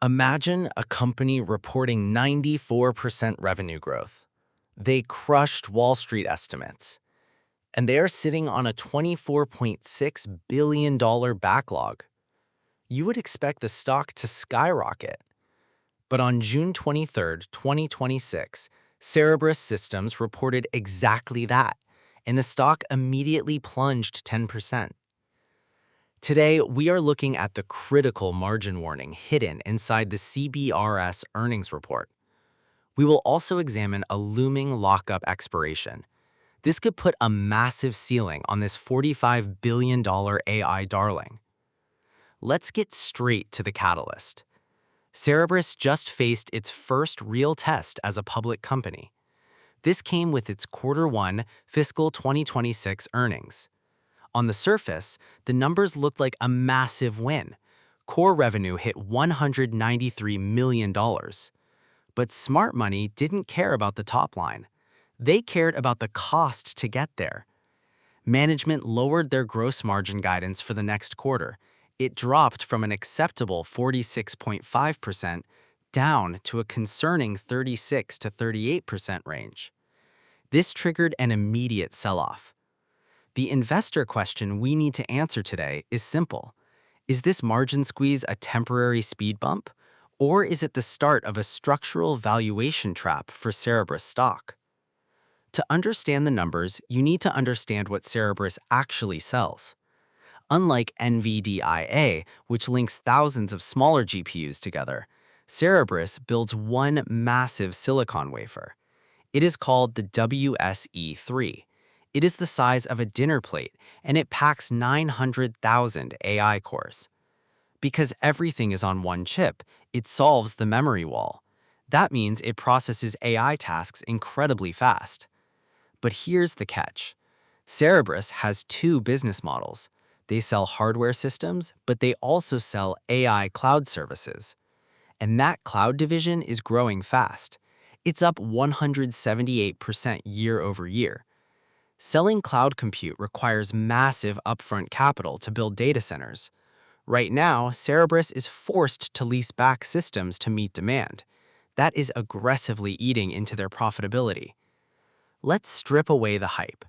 Imagine a company reporting 94% revenue growth. They crushed Wall Street estimates, and they are sitting on a $24.6 billion backlog. You would expect the stock to skyrocket. But on June 23, 2026, Cerebras Systems reported exactly that, and the stock immediately plunged 10%. Today, we are looking at the critical margin warning hidden inside the CBRS earnings report. We will also examine a looming lockup expiration. This could put a massive ceiling on this $45 billion AI darling. Let's get straight to the catalyst. Cerebras just faced its first real test as a public company. This came with its Q1 fiscal 2026 earnings. On the surface, the numbers looked like a massive win. Core revenue hit $193 million. But smart money didn't care about the top line. They cared about the cost to get there. Management lowered their gross margin guidance for the next quarter. It dropped from an acceptable 46.5% down to a concerning 36 to 38% range. This triggered an immediate sell-off. The investor question we need to answer today is simple. Is this margin squeeze a temporary speed bump, or is it the start of a structural valuation trap for Cerebras stock? To understand the numbers, you need to understand what Cerebras actually sells. Unlike Nvidia, which links thousands of smaller GPUs together, Cerebras builds one massive silicon wafer. It is called the WSE3. It is the size of a dinner plate, and it packs 900,000 AI cores. Because everything is on one chip, it solves the memory wall. That means it processes AI tasks incredibly fast. But here's the catch. Cerebras has two business models. They sell hardware systems, but they also sell AI cloud services. And that cloud division is growing fast. It's up 178% year over year. Selling cloud compute requires massive upfront capital to build data centers. Right now, Cerebras is forced to lease back systems to meet demand. That is aggressively eating into their profitability. Let's strip away the hype.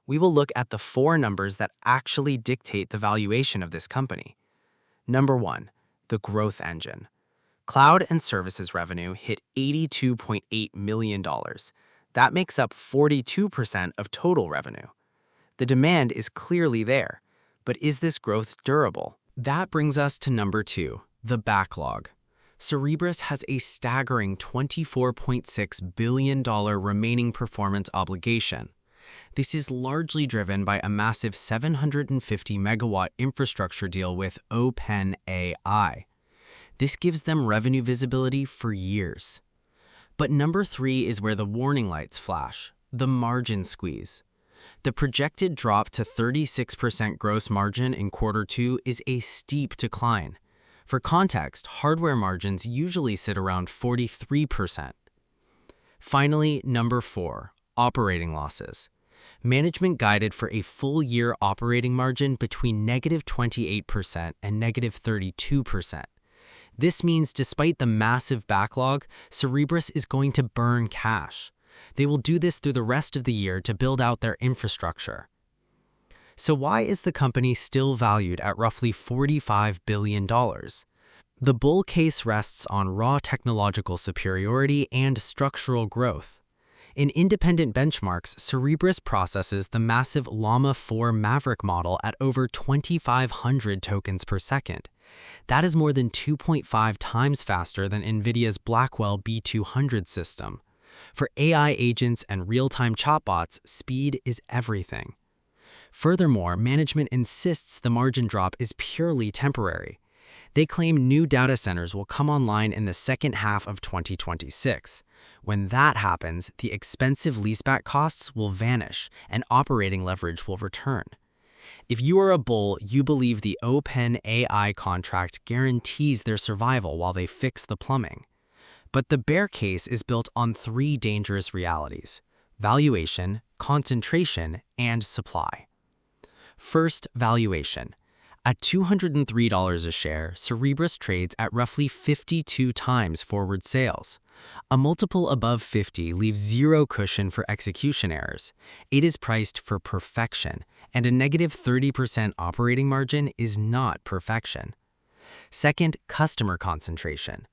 We will look at the four numbers that actually dictate the valuation of this company. Number 1, the growth engine. Cloud and services revenue hit $82.8 million. That makes up 42% of total revenue. The demand is clearly there, but is this growth durable? That brings us to number 2, the backlog. Cerebras has a staggering $24.6 billion remaining performance obligation. This is largely driven by a massive 750 megawatt infrastructure deal with OpenAI. This gives them revenue visibility for years. But number 3 is where the warning lights flash, the margin squeeze. The projected drop to 36% gross margin in Q2 is a steep decline. For context, hardware margins usually sit around 43%. Finally, number 4, operating losses. Management guided for a full-year operating margin between -28% and -32%. This means despite the massive backlog, Cerebras is going to burn cash. They will do this through the rest of the year to build out their infrastructure. So why is the company still valued at roughly $45 billion? The bull case rests on raw technological superiority and structural growth. In independent benchmarks, Cerebras processes the massive Llama 4 Maverick model at over 2,500 tokens per second. That is more than 2.5 times faster than Nvidia's Blackwell B200 system. For AI agents and real-time chatbots, speed is everything. Furthermore, management insists the margin drop is purely temporary. They claim new data centers will come online in the second half of 2026. When that happens, the expensive leaseback costs will vanish and operating leverage will return. If you are a bull, you believe the OpenAI contract guarantees their survival while they fix the plumbing. But the bear case is built on 3 dangerous realities: valuation, concentration, and supply. First, valuation. At $203 a share, Cerebras trades at roughly 52 times forward sales. A multiple above 50 leaves zero cushion for execution errors. It is priced for perfection, and a negative 30% operating margin is not perfection. Second, customer concentration.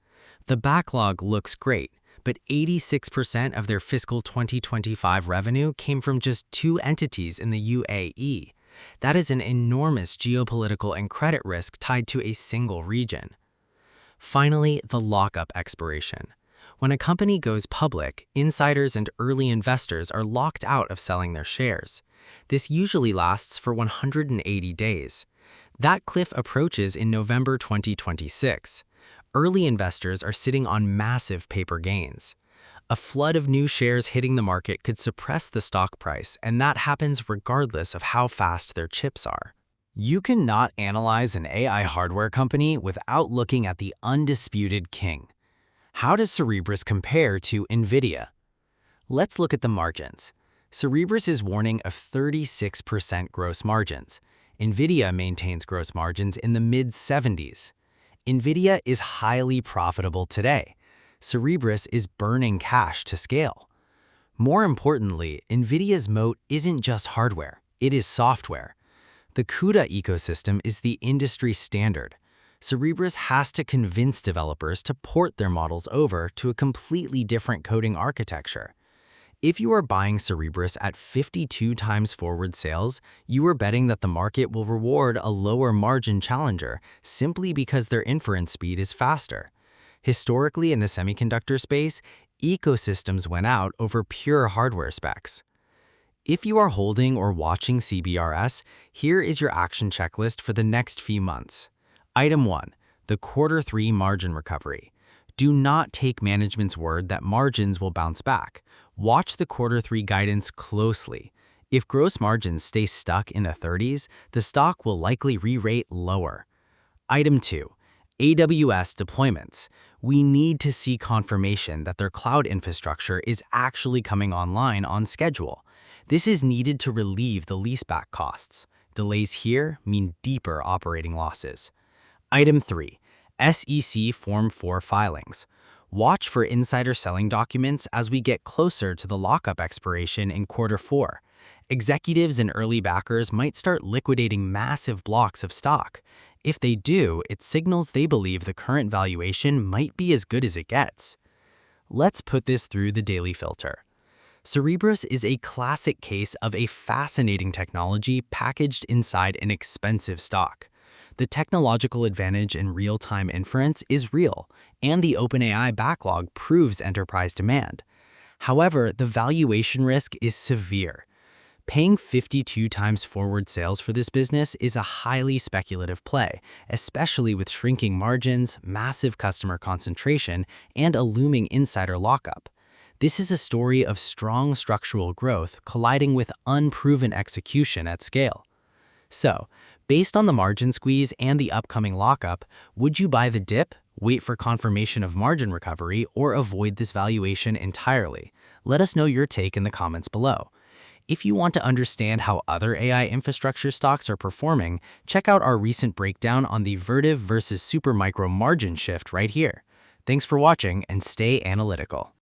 The backlog looks great, but 86% of their fiscal 2025 revenue came from just 2 entities in the UAE. That is an enormous geopolitical and credit risk tied to a single region. Finally, the lockup expiration. When a company goes public, insiders and early investors are locked out of selling their shares. This usually lasts for 180 days. That cliff approaches in November 2026. Early investors are sitting on massive paper gains. A flood of new shares hitting the market could suppress the stock price, and that happens regardless of how fast their chips are. You cannot analyze an AI hardware company without looking at the undisputed king. How does Cerebras compare to Nvidia? Let's look at the margins. Cerebras is warning of 36% gross margins. Nvidia maintains gross margins in the mid-70s. Nvidia is highly profitable today. Cerebras is burning cash to scale. More importantly, Nvidia's moat isn't just hardware, it is software. The CUDA ecosystem is the industry standard. Cerebras has to convince developers to port their models over to a completely different coding architecture. If you are buying Cerebras at 52 times forward sales, you are betting that the market will reward a lower margin challenger simply because their inference speed is faster. Historically, in the semiconductor space, ecosystems went out over pure hardware specs. If you are holding or watching CBRS, here is your action checklist for the next few months. Item 1. The Q3 margin recovery. Do not take management's word that margins will bounce back. Watch the Q3 guidance closely. If gross margins stay stuck in the 30s, the stock will likely re-rate lower. Item 2. AWS deployments. We need to see confirmation that their cloud infrastructure is actually coming online on schedule. This is needed to relieve the lease-back costs. Delays here mean deeper operating losses. Item 3. SEC Form 4 filings. Watch for insider selling documents as we get closer to the lockup expiration in Q4. Executives and early backers might start liquidating massive blocks of stock. If they do, it signals they believe the current valuation might be as good as it gets. Let's put this through the daily filter. Cerebras is a classic case of a fascinating technology packaged inside an expensive stock. The technological advantage in real-time inference is real, and the OpenAI backlog proves enterprise demand. However, the valuation risk is severe. Paying 52 times forward sales for this business is a highly speculative play, especially with shrinking margins, massive customer concentration, and a looming insider lockup. This is a story of strong structural growth colliding with unproven execution at scale. So, based on the margin squeeze and the upcoming lockup, would you buy the dip, wait for confirmation of margin recovery, or avoid this valuation entirely? Let us know your take in the comments below. If you want to understand how other AI infrastructure stocks are performing, check out our recent breakdown on the Vertiv versus Supermicro margin shift right here. Thanks for watching and stay analytical.